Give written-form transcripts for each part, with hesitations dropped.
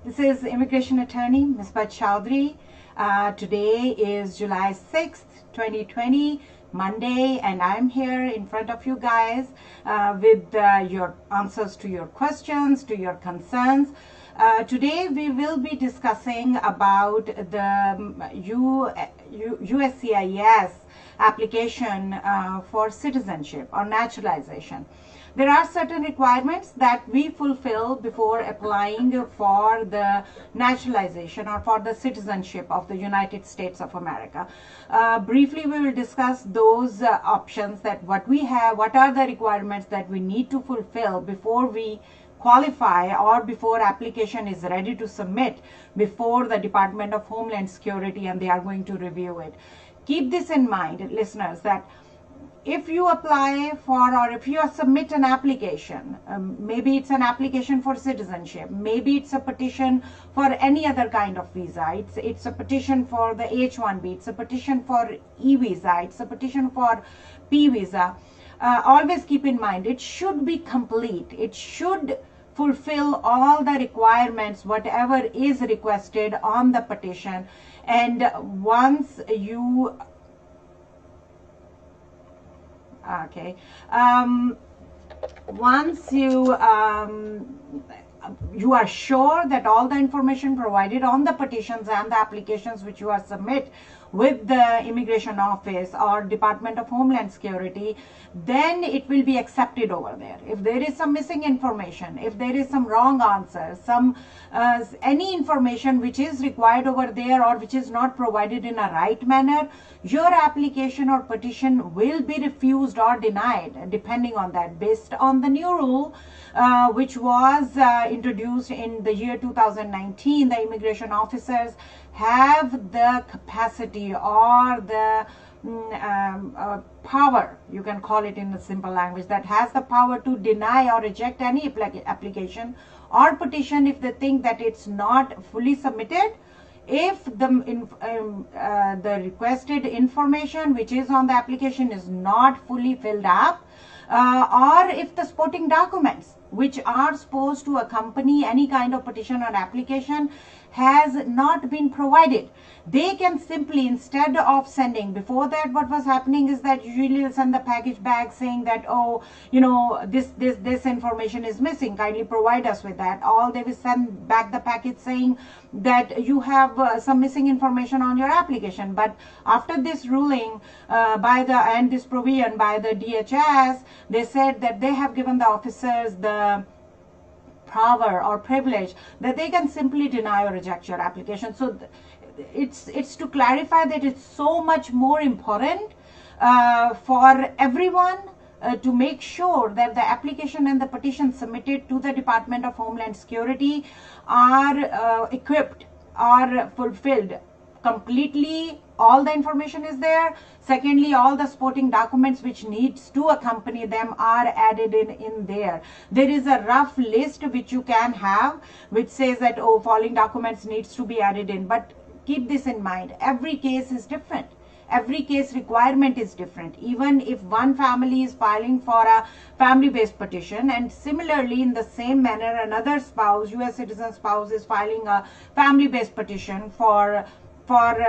This is immigration attorney Misbah Chowdhury. Today is July 6th, 2020, Monday, and I'm here in front of you guys with your answers to your questions, to your concerns. Today we will be discussing about the USCIS application for citizenship or naturalization. There are certain requirements that we fulfill before applying for the naturalization or for the citizenship of the United States of America. Briefly, we will discuss those options, that what we have, what are the requirements that we need to fulfill before we qualify or before application is ready to submit before the Department of Homeland Security, and they are going to review it. Keep this in mind, listeners, that if you apply for, or if you submit an application, maybe it's an application for citizenship, maybe it's a petition for any other kind of visa, it's a petition for the H-1B, it's a petition for E-visa, it's a petition for P-visa, always keep in mind it should be complete. It should fulfill all the requirements, whatever is requested on the petition. And once you once you are sure that all the information provided on the petitions and the applications which you are submit with the Immigration Office or Department of Homeland Security, then it will be accepted over there. If there is some missing information, if there is some wrong answer, some any information which is required over there or which is not provided in a right manner, your application or petition will be refused or denied depending on that, based on the new rule which was introduced in the year 2019. The immigration officers have the capacity or the power, you can call it in a simple language, that has the power to deny or reject any application or petition if they think that it's not fully submitted, if the requested information which is on the application is not fully filled up, or if the supporting documents which are supposed to accompany any kind of petition or application has not been provided. They can simply, instead of sending, before that what was happening is that usually they'll send the package back saying that, oh, you know, this information is missing, kindly provide us with that. Or they will send back the package saying that you have some missing information on your application. But after this ruling and this provision by the DHS, they said that they have given the officers the power or privilege that they can simply deny or reject your application. So it's to clarify that it's so much more important for everyone to make sure that the application and the petition submitted to the Department of Homeland Security are equipped, are fulfilled completely. All the information is there. Secondly, all the supporting documents which needs to accompany them are added in there. There is a rough list which you can have which says that, oh, following documents needs to be added in. But keep this in mind, every case is different. Every case requirement is different. Even if one family is filing for a family-based petition, and similarly in the same manner another spouse, US citizen spouse, is filing a family-based petition for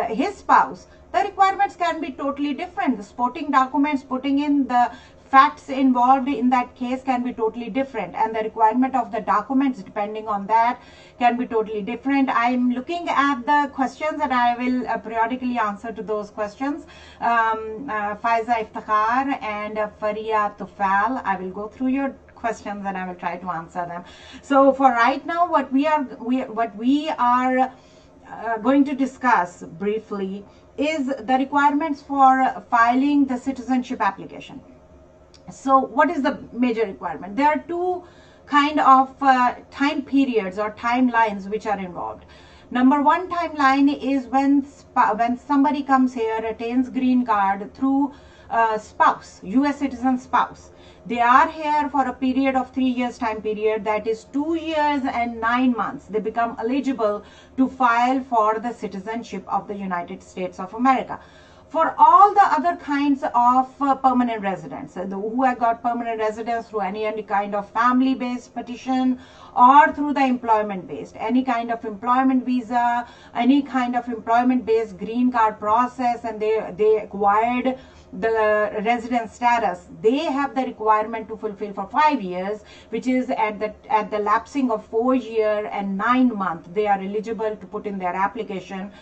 his spouse, the requirements can be totally different. The supporting documents, putting in the facts involved in that case can be totally different, and the requirement of the documents depending on that can be totally different. I'm looking at the questions and I will periodically answer to those questions. Faiza Iftikhar and Faria Tufal, I will go through your questions and I will try to answer them. So for right now, what we are going to discuss briefly is the requirements for filing the citizenship application. So what is the major requirement? There are two kind of time periods or timelines which are involved. Number one timeline is when somebody comes here, attains green card through spouse, US citizen spouse. They are here for a period of 3 years time period, that is 2 years and 9 months. They become eligible to file for the citizenship of the United States of America. For all the other kinds of permanent residents who have got permanent residence through any kind of family based petition or through the employment based, any kind of employment visa, any kind of employment based green card process, and they acquired the resident status, they have the requirement to fulfill for 5 years, which is at the lapsing of 4 years and 9 months, they are eligible to put in their application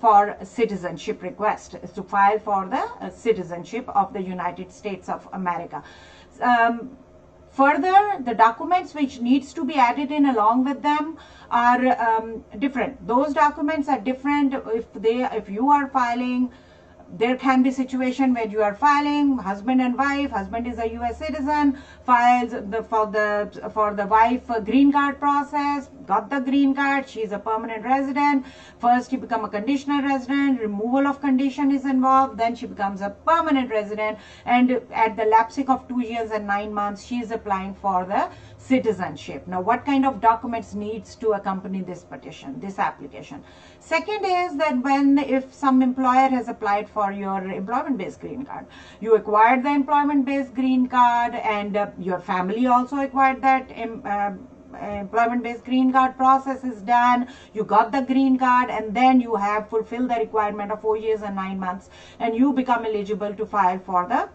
for citizenship request, to file for the citizenship of the United States of America. Further, the documents which needs to be added in along with them are different. Those documents are different if you are filing. There can be situation where you are filing husband and wife. Husband is a U.S. citizen, files for the wife green card process, got the green card. She is a permanent resident. First, you become a conditional resident. Removal of condition is involved. Then she becomes a permanent resident, and at the lapsing of 2 years and 9 months, she is applying for the citizenship. Now, what kind of documents needs to accompany this petition, this application? Second is that if some employer has applied for your employment-based green card, you acquired the employment-based green card, and your family also acquired that employment-based green card process is done, you got the green card, and then you have fulfilled the requirement of 4 years and 9 months, and you become eligible to file for the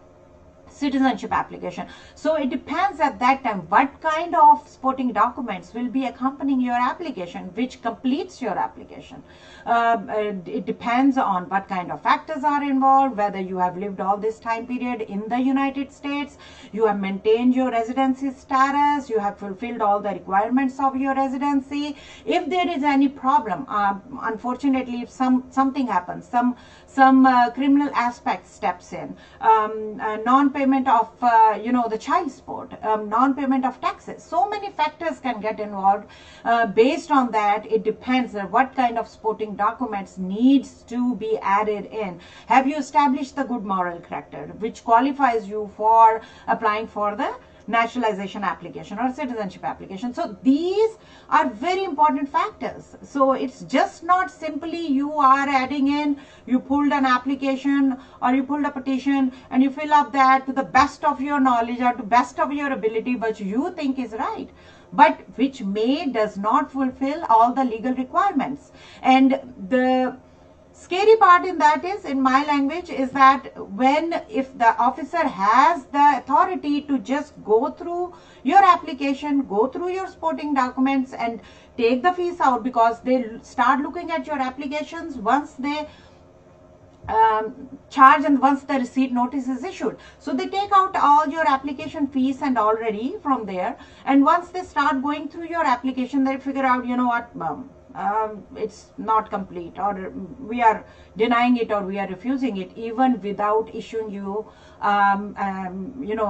citizenship application. So it depends at that time what kind of supporting documents will be accompanying your application, which completes your application. It depends on what kind of factors are involved, whether you have lived all this time period in the United States, you have maintained your residency status, you have fulfilled all the requirements of your residency. If there is any problem, unfortunately, if something happens, some criminal aspect steps in, non-payment of the child support, non-payment of taxes, so many factors can get involved. Based on that, it depends on what kind of supporting documents needs to be added in. Have you established the good moral character which qualifies you for applying for the naturalization application or citizenship application? So these are very important factors. So it's just not simply you are adding in, you pulled an application or you pulled a petition and you fill up that to the best of your knowledge or to best of your ability, which you think is right, but which does not fulfill all the legal requirements. And the scary part in that is, in my language, is that if the officer has the authority to just go through your application, go through your supporting documents and take the fees out, because they start looking at your applications once they charge and once the receipt notice is issued. So they take out all your application fees and already from there, and once they start going through your application, they figure out, it's not complete, or we are denying it, or we are refusing it, even without issuing you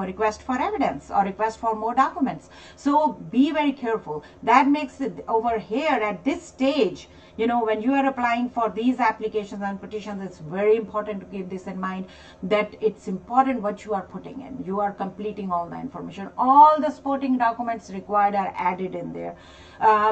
request for evidence or request for more documents. So be very careful. That makes it over here at this stage, when you are applying for these applications and petitions, it's very important to keep this in mind, that it's important what you are putting in. You are completing all the information. All the supporting documents required are added in there,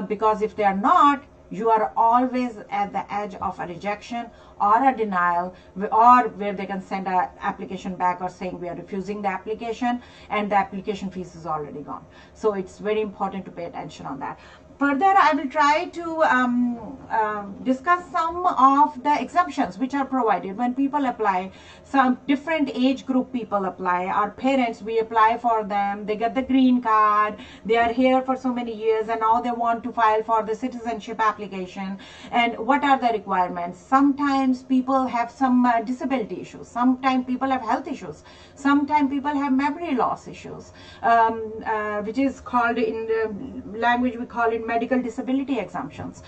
because if they are not, you are always at the edge of a rejection or a denial, or where they can send an application back or saying we are refusing the application, and the application fees is already gone. So it's very important to pay attention on that. Further, I will try to discuss some of the exemptions which are provided when people apply. Some different age group people apply. Our parents, we apply for them. They get the green card. They are here for so many years, and now they want to file for the citizenship application. And what are the requirements? Sometimes people have some disability issues. Sometimes people have health issues. Sometimes people have memory loss issues, which is called, in the language we call it, medical disability exemptions.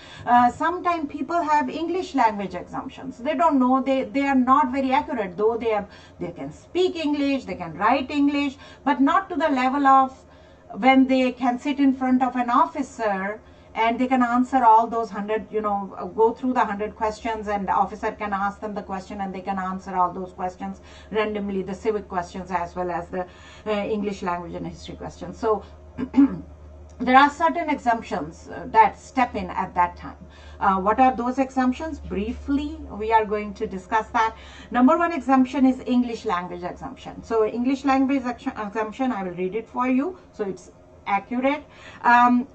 Sometimes people have English language exemptions. They don't know, they are not very accurate, though they can speak English, they can write English, but not to the level of when they can sit in front of an officer and they can answer all those 100, go through the 100 questions, and the officer can ask them the question and they can answer all those questions randomly, the civic questions as well as the English language and history questions. So there are certain exemptions that step in at that time. What are those exemptions? Briefly, we are going to discuss that. Number one exemption is English language exemption. So English language exemption, I will read it for you so it's accurate.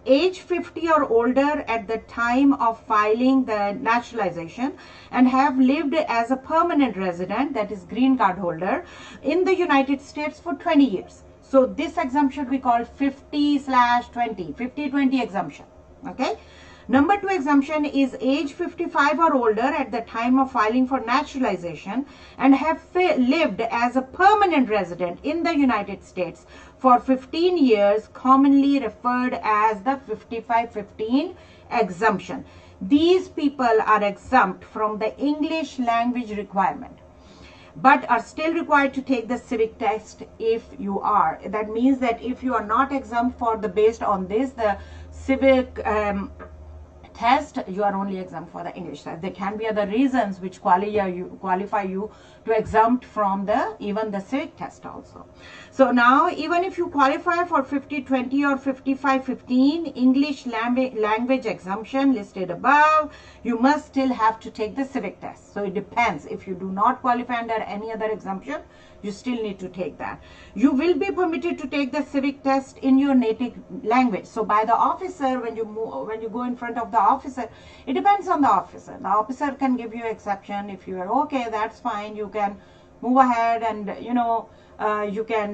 Age 50 or older at the time of filing the naturalization and have lived as a permanent resident, that is green card holder, in the United States for 20 years. So this exemption we call 50/20, 50/20 exemption. Okay. Number two exemption is age 55 or older at the time of filing for naturalization and have lived as a permanent resident in the United States for 15 years, commonly referred as the 55-15 exemption. These people are exempt from the English language requirement, but are still required to take the civic test if you are. That means that if you are not exempt for the based on this, the civic test, you are only exempt for the English test. There can be other reasons which qualify you to exempt from the even the civic test also. So now even if you qualify for 50/20 or 55/15 English language exemption listed above, you must still have to take the civic test. So it depends. If you do not qualify under any other exemption, you still need to take that. You will be permitted to take the civic test in your native language. So by the officer, when you go in front of the officer, it depends on the officer. The officer can give you exception. If you are okay, that's fine. You can move ahead and you can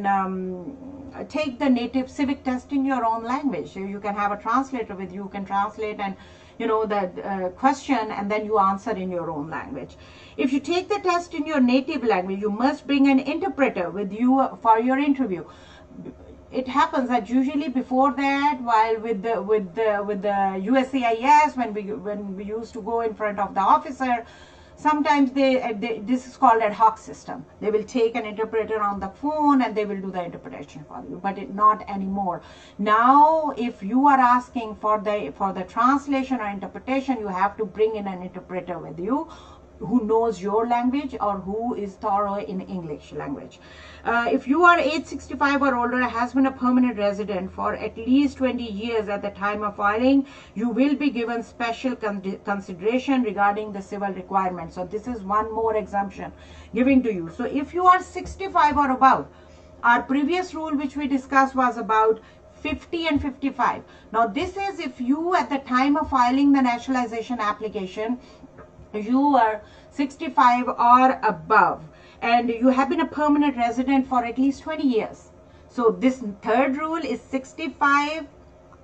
take the native civic test in your own language. You can have a translator with you, can translate and the question, and then you answer in your own language. If you take the test in your native language, you must bring an interpreter with you for your interview. It happens that usually before that, while with the USCIS, when we used to go in front of the officer, sometimes this is called ad hoc system. They will take an interpreter on the phone and they will do the interpretation for you, but not anymore. Now, if you are asking for the translation or interpretation, you have to bring in an interpreter with you who knows your language or who is thorough in English language. If you are age 65 or older, has been a permanent resident for at least 20 years at the time of filing, you will be given special consideration regarding the civil requirements. So this is one more exemption given to you. So if you are 65 or above, our previous rule which we discussed was about 50 and 55. Now this is if you at the time of filing the naturalization application, you are 65 or above and you have been a permanent resident for at least 20 years. So this third rule is 65,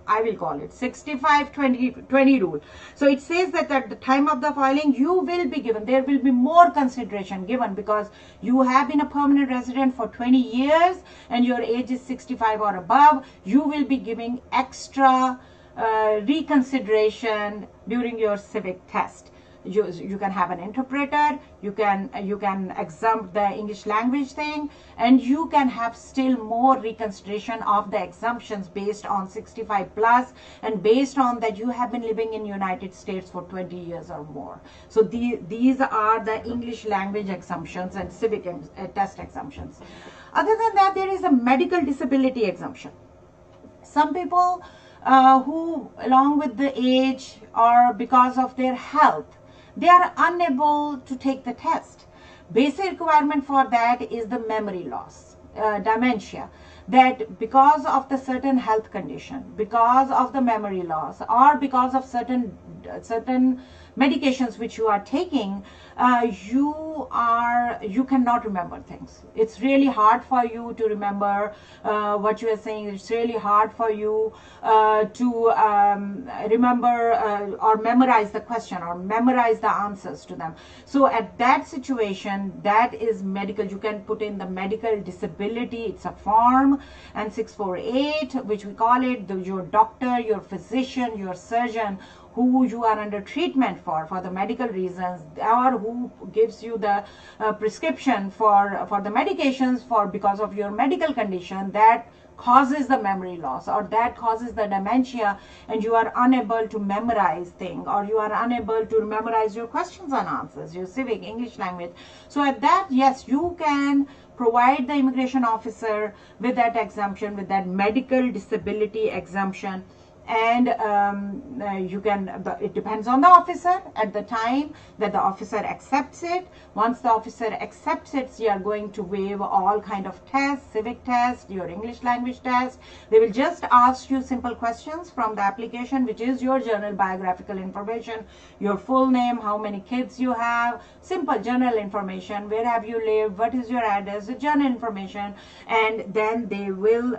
I will call it 65-20 rule. So it says that at the time of the filing, you will be given, there will be more consideration given because you have been a permanent resident for 20 years and your age is 65 or above. You will be giving extra reconsideration during your civic test. You can have an interpreter, you can exempt the English language thing, and you can have still more reconsideration of the exemptions based on 65 plus and based on that you have been living in United States for 20 years or more. So these are the English language exemptions and civic test exemptions. Other than that, there is a medical disability exemption. Some people who along with the age or because of their health, they are unable to take the test. Basic requirement for that is the memory loss, dementia, that because of the certain health condition, because of the memory loss, or because of certain medications which you are taking, you cannot remember things. It's really hard for you to remember what you are saying. It's really hard for you to remember or memorize the question or memorize the answers to them. So at that situation, that is medical. You can put in the medical disability. It's a form, and 648, which we call it, your doctor, your physician, your surgeon, who you are under treatment for the medical reasons, or who gives you the prescription for the medications because of your medical condition, that causes the memory loss, or that causes the dementia, and you are unable to memorize things, or you are unable to memorize your questions and answers, your civic, English language. So at that, yes, you can provide the immigration officer with that exemption, with that medical disability exemption. And you can, it depends on the officer at the time that the officer accepts it. Once the officer accepts it, you are going to waive all kind of tests, civic test, your English language test. They will just ask you simple questions from the application, which is your general biographical information, your full name, how many kids you have, simple general information, where have you lived, what is your address, the general information. And then they will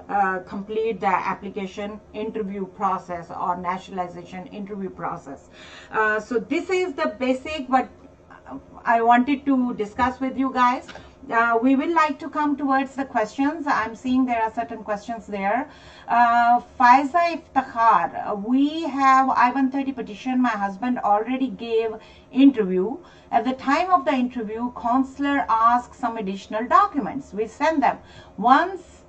complete the application interview process or nationalization interview process. So this is the basic what I wanted to discuss with you guys. We will like to come towards the questions. I'm seeing there are certain questions there. Faiza Iftikhar, we have I-130 petition. My husband already gave interview. At the time of the interview, consular asked some additional documents. We send them. Once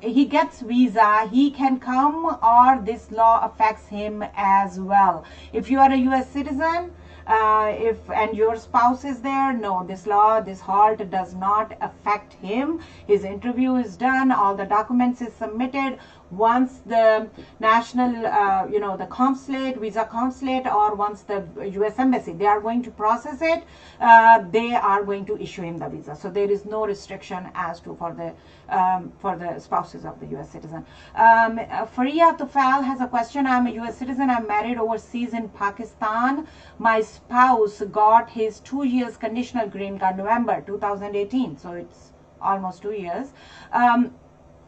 he gets visa, he can come, or this law affects him as well. If you are a US citizen, and your spouse is there, no, this law, this halt does not affect him. His interview is done, all the documents is submitted. Once the national, the consulate, visa consulate, or once the US embassy, they are going to process it, they are going to issue him the visa. So there is no restriction as to for the spouses of the US citizen. Faria Tufal has a question. I'm a US citizen. I'm married overseas in Pakistan. My spouse got his 2 years conditional green card November 2018. So it's almost 2 years.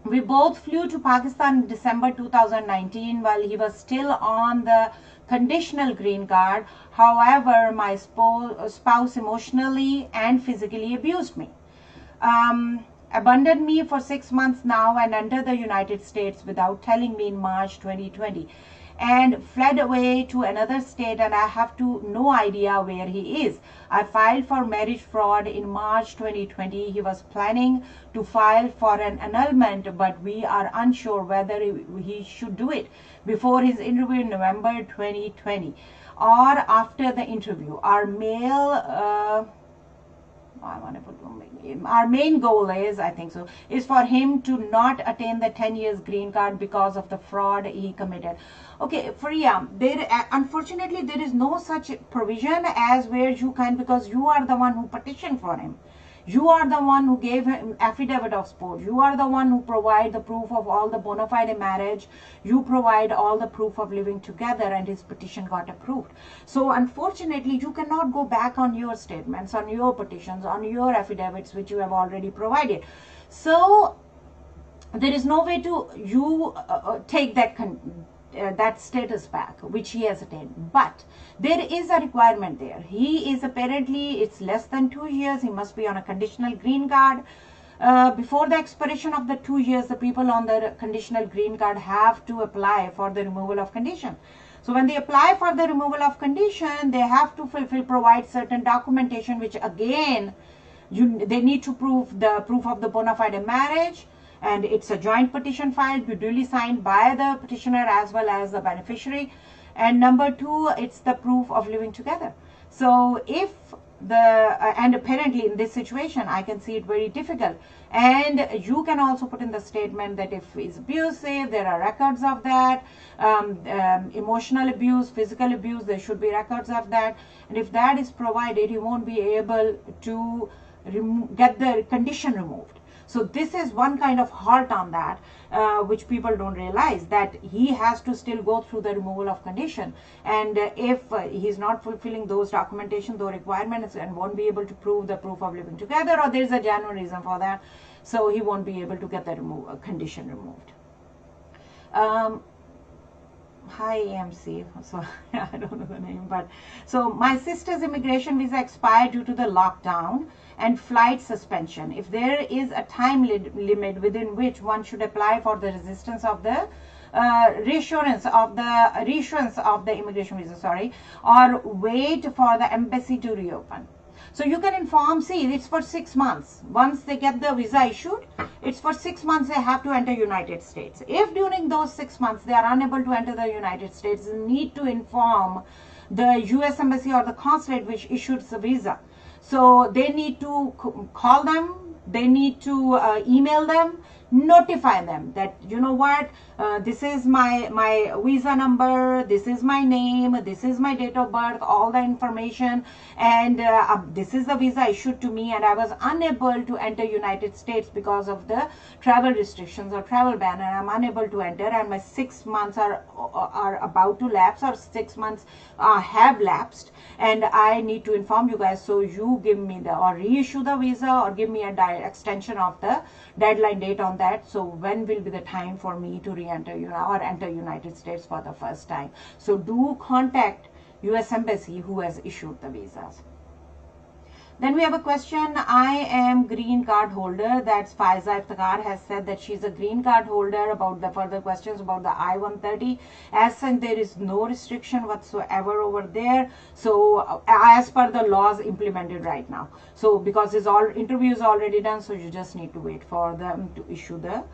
We both flew to Pakistan in December 2019 while he was still on the conditional green card. However, my spouse emotionally and physically abused me. Abandoned me for 6 months now and entered the United States without telling me in March 2020, and fled away to another state, and I have no idea where he is. I filed for marriage fraud in March 2020. He was planning to file for an annulment, but we are unsure whether he should do it before his interview in November 2020 or after the interview. Our main goal is, I think so, is for him to not attain the 10 years green card because of the fraud he committed. Okay, Faria, unfortunately there is no such provision as where you can, because you are the one who petitioned for him. You are the one who gave him affidavit of support. You are the one who provide the proof of all the bona fide marriage. You provide all the proof of living together, and his petition got approved. So unfortunately, you cannot go back on your statements, on your petitions, on your affidavits, which you have already provided. So there is no way to take that status back, which he has attained. But there is a requirement there. He is apparently, it's less than 2 years. He must be on a conditional green card. Before the expiration of the 2 years, the people on the conditional green card have to apply for the removal of condition. So when they apply for the removal of condition, they have to provide certain documentation, which again, they need to prove the proof of the bona fide marriage. And it's a joint petition filed, duly signed by the petitioner as well as the beneficiary. And number 2, it's the proof of living together. So if and apparently in this situation, I can see it very difficult. And you can also put in the statement that if he's abusive, there are records of that. Emotional abuse, physical abuse, there should be records of that. And if that is provided, he won't be able to get the condition removed. So this is one kind of halt on that, which people don't realize, that he has to still go through the removal of condition. And if he's not fulfilling those documentation, those requirements, and won't be able to prove the proof of living together, or there's a genuine reason for that, so he won't be able to get the condition removed. Hi AMC, so I don't know the name, but so my sister's immigration visa expired due to the lockdown and flight suspension. If there is a time limit within which one should apply for the resistance of the reassurance of the immigration visa, or wait for the embassy to reopen. So you can inform, see, it's for 6 months. Once they get the visa issued, it's for 6 months they have to enter United States. If during those 6 months they are unable to enter the United States, they need to inform the US Embassy or the consulate which issues the visa. So they need to call them, they need to email them, notify them that, you know what, this is my visa number, this is my name, this is my date of birth, all the information, and this is the visa issued to me, and I was unable to enter United States because of the travel restrictions or travel ban, and I'm unable to enter, and my 6 months are about to lapse, or 6 months have lapsed, and I need to inform you guys, so you give me the, or reissue the visa, or give me a extension of the deadline date on that. So when will be the time for me to re-enter or enter United States for the first time? So do contact US Embassy who has issued the visas. Then we have a question. I am green card holder. That's Faiza Iftikhar has said that she's a green card holder. About the further questions about the I-130, as such there is no restriction whatsoever over there. So as per the laws implemented right now. So because his interview is already done, so you just need to wait for them to issue the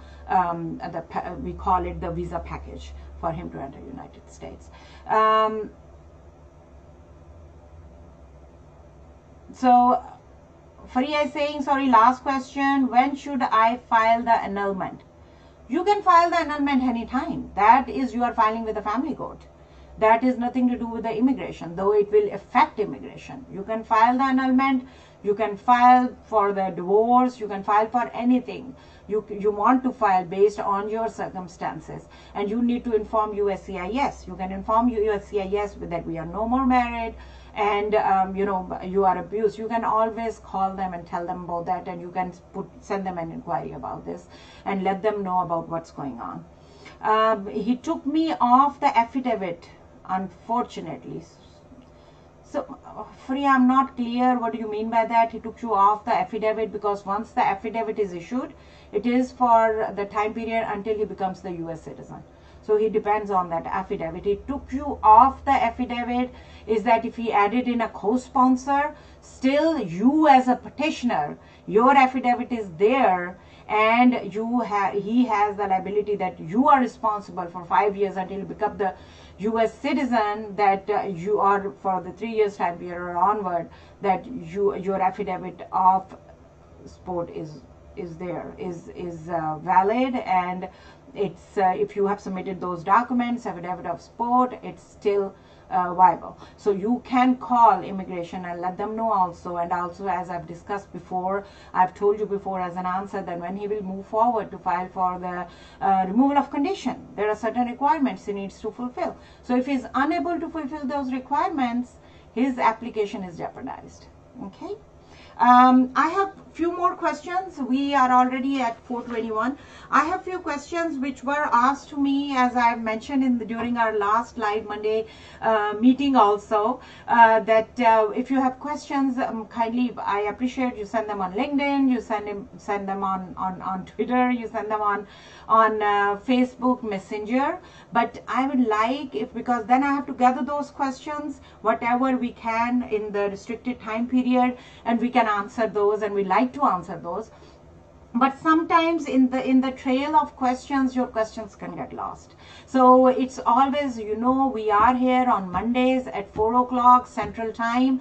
we call it the visa package for him to enter United States. So Faria is saying, sorry, last question, when should I file the annulment? You can file the annulment anytime. That is, you are filing with the family court. That is nothing to do with the immigration, though it will affect immigration. You can file the annulment, you can file for the divorce, you can file for anything you want to file based on your circumstances, and you need to inform USCIS. You can inform USCIS that we are no more married, and you know, you are abused. You can always call them and tell them about that, and you can send them an inquiry about this and let them know about what's going on. He took me off the affidavit, unfortunately. So Free, I'm not clear what do you mean by that. He took you off the affidavit, because once the affidavit is issued, it is for the time period until he becomes the US citizen. So he depends on that affidavit. He took you off the affidavit is that if he added in a co-sponsor, still you as a petitioner, your affidavit is there, and he has the liability that you are responsible for 5 years until you become the US citizen, that you are for the 3 years time period or onward, that your affidavit of support is valid, and it's if you have submitted those documents, affidavit of support, it's still viable. So you can call immigration and let them know also. And also, as I've discussed before, I've told you before as an answer that when he will move forward to file for the removal of condition, there are certain requirements he needs to fulfill. So if he's unable to fulfill those requirements, his application is jeopardized. Okay. I have few more questions. We are already at 4:21. I have few questions which were asked to me, as I have mentioned during our last live Monday meeting also, that if you have questions, kindly, I appreciate you send them on LinkedIn, you send them on Twitter, you send them on Facebook Messenger. But I would like, because then I have to gather those questions, whatever we can in the restricted time period, and we can answer those, and we like to answer those. But sometimes in the trail of questions, your questions can get lost. So it's always, you know, we are here on Mondays at 4 o'clock Central Time.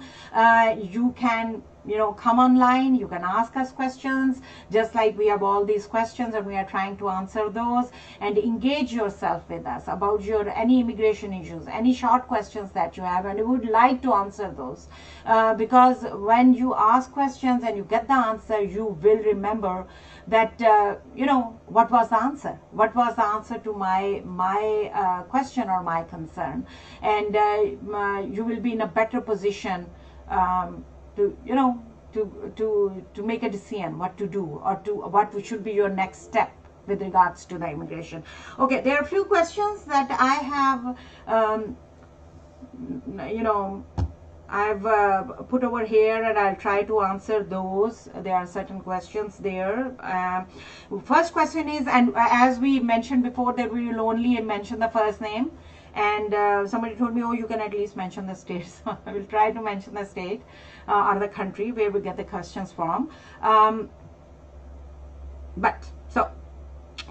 You can, you know, come online, you can ask us questions, just like we have all these questions and we are trying to answer those, and engage yourself with us about any immigration issues, any short questions that you have, and we would like to answer those, because when you ask questions and you get the answer, you will remember that you know, what was the answer to my question or my concern, and you will be in a better position to, you know, to make a decision what to do, or what should be your next step with regards to the immigration. Okay, there are a few questions that I have you know, I've put over here, and I'll try to answer those. There are certain questions there. First question is, and as we mentioned before, that we will only mention the first name, And somebody told me, oh, you can at least mention the state. So I will try to mention the state or the country where we get the questions from.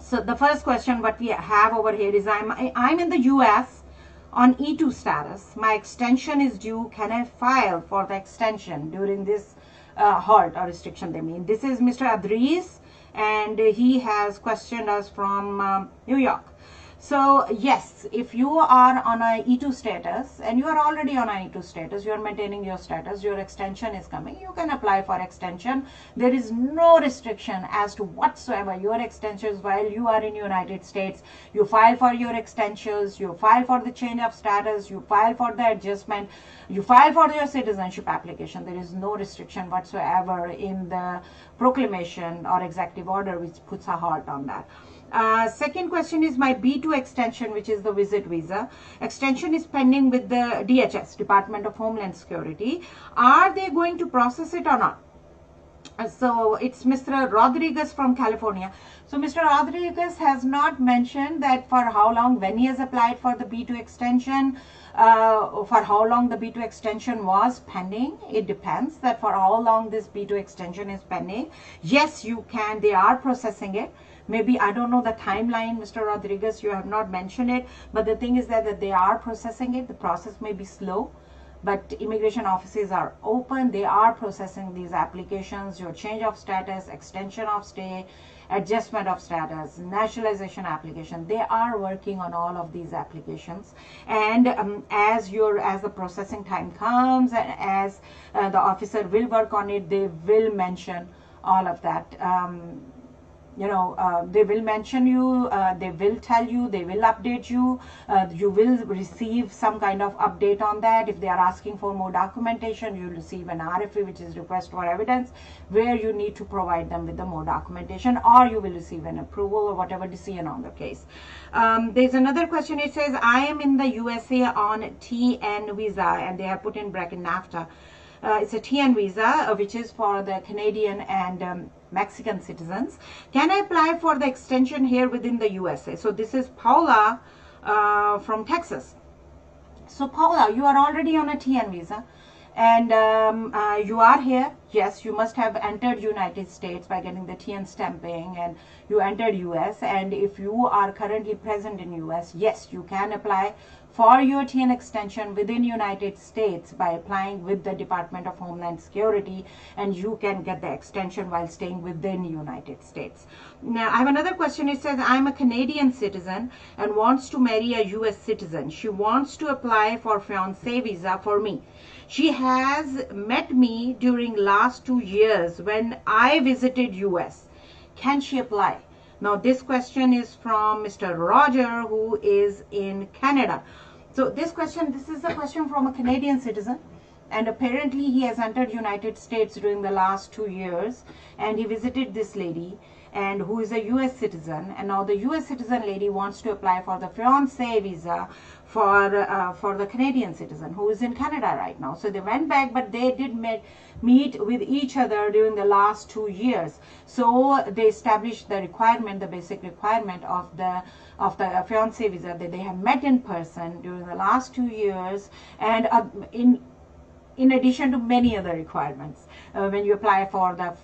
So the first question what we have over here is, I'm in the US on E2 status. My extension is due. Can I file for the extension during this halt or restriction they mean? This is Mr. Adris, and he has questioned us from New York. So yes, if you are on a E2 status and you are already on a E2 status, you are maintaining your status, your extension is coming, you can apply for extension. There is no restriction as to whatsoever your extensions while you are in United States. You file for your extensions, you file for the change of status, you file for the adjustment, you file for your citizenship application. There is no restriction whatsoever in the proclamation or executive order which puts a halt on that. Second question is, my B2 extension, which is the visit visa extension, is pending with the DHS, Department of Homeland Security. Are they going to process it or not? So it's Mr. Rodriguez from California. So Mr. Rodriguez has not mentioned that for how long, when he has applied for the B2 extension, for how long the B2 extension was pending. It depends that for how long this B2 extension is pending. Yes, you can, they are processing it. Maybe, I don't know the timeline, Mr. Rodriguez, you have not mentioned it, but the thing is that they are processing it. The process may be slow, but immigration offices are open. They are processing these applications, your change of status, extension of stay, adjustment of status, naturalization application. They are working on all of these applications. And as the processing time comes, and as the officer will work on it, they will mention all of that. They will mention you, they will tell you, they will update you, you will receive some kind of update on that. If they are asking for more documentation, you will receive an RFE, which is request for evidence, where you need to provide them with the more documentation, or you will receive an approval or whatever decision on the case. There's another question. It says, I am in the USA on TN visa, and they have put in bracket NAFTA. It's a TN visa, which is for the Canadian and Mexican citizens. Can I apply for the extension here within the USA? So this is Paula from Texas. So Paula, you are already on a TN visa, and you are here. Yes, you must have entered United States by getting the TN stamping, and you entered US. And if you are currently present in US, yes, you can apply for your TN extension within United States by applying with the Department of Homeland Security, and you can get the extension while staying within United States. Now, I have another question. It says, I'm a Canadian citizen and wants to marry a US citizen. She wants to apply for fiancé visa for me. She has met me during last 2 years when I visited US. Can she apply? Now, this question is from Mr. Roger, who is in Canada. So this is a question from a Canadian citizen, and apparently he has entered United States during the last 2 years, and he visited this lady, and who is a US citizen, and now the US citizen lady wants to apply for the fiancé visa for the Canadian citizen who is in Canada right now. So they went back, but they did meet with each other during the last 2 years. So they established the requirement, the basic requirement of the fiancé visa, that they have met in person during the last 2 years, and in addition to many other requirements when you apply for the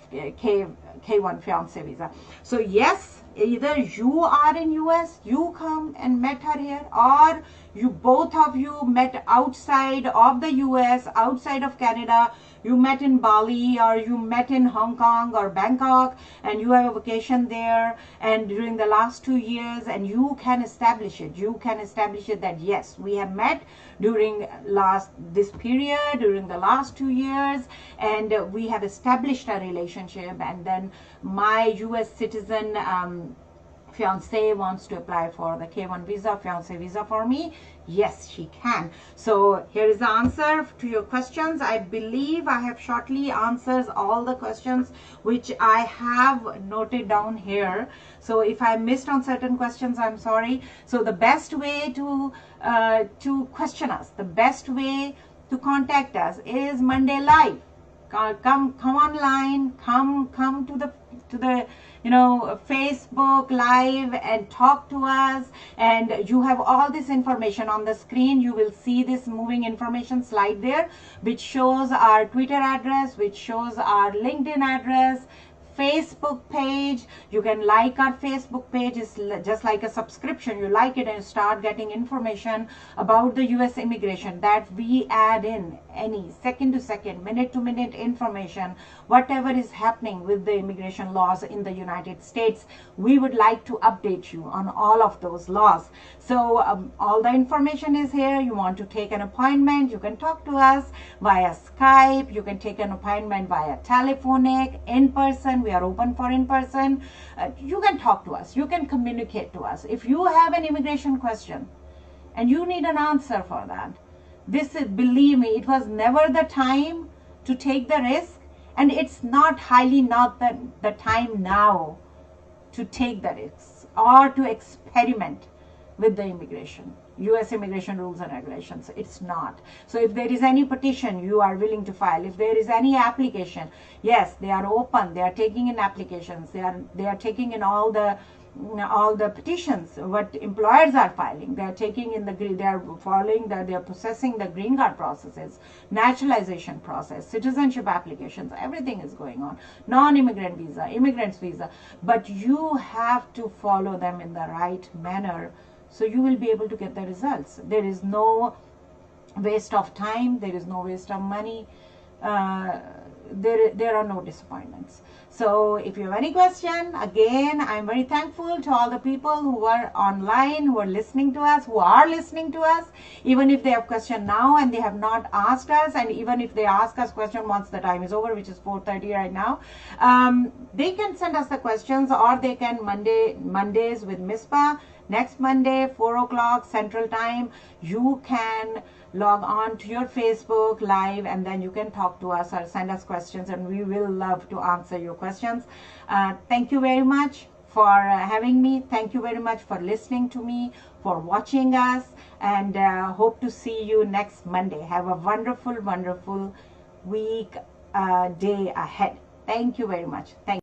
K1 fiancé visa. So yes, either you are in US, you come and met her here, or you both of you met outside of the US, outside of Canada. You met in Bali, or you met in Hong Kong or Bangkok, and you have a vacation there, and during the last 2 years, and you can establish it. You can establish it that yes, we have met during this period, during the last 2 years, and we have established a relationship, and then my US citizen fiancé wants to apply for the K1 visa, fiancé visa for me. Yes, she can. So here is the answer to your questions. I believe I have shortly answered all the questions which I have noted down here. So if I missed on certain questions, I'm sorry. So the best way to question us, the best way to contact us is Monday Live. come online, come to the Facebook Live and talk to us. And you have all this information on the screen. You will see this moving information slide there, which shows our Twitter address, which shows our LinkedIn address, Facebook page. You can like our Facebook page. It's just like a subscription. You like it and start getting information about the US immigration that we add in, any second to second, minute to minute information, whatever is happening with the immigration laws in the United States. We would like to update you on all of those laws. So all the information is here. You want to take an appointment, you can talk to us via Skype. You can take an appointment via telephonic, in person. We are open for in person. You can talk to us. You can communicate to us. If you have an immigration question and you need an answer for that, this is, believe me, it was never the time to take the risk, and it's not the time now to take the risks or to experiment with the immigration, US immigration rules and regulations. It's not. So if there is any petition you are willing to file, if there is any application, yes, they are open. They are taking in applications. They are taking in all the petitions what employers are filing. They are taking in they are processing the green card processes, naturalization process, citizenship applications. Everything is going on. Non-immigrant visa, immigrants visa. But you have to follow them in the right manner, so you will be able to get the results. There is no waste of time. There is no waste of money. There are no disappointments. So if you have any question, again, I'm very thankful to all the people who are online, who are listening to us, even if they have question now and they have not asked us, and even if they ask us question once the time is over, which is 4:30 right now, they can send us the questions, or they can Mondays with Misbah. Next Monday, 4 o'clock Central Time, you can log on to your Facebook Live, and then you can talk to us or send us questions, and we will love to answer your questions. Thank you very much for having me. Thank you very much for listening to me, for watching us, and hope to see you next Monday. Have a wonderful, wonderful week, day ahead. Thank you very much. Thank you.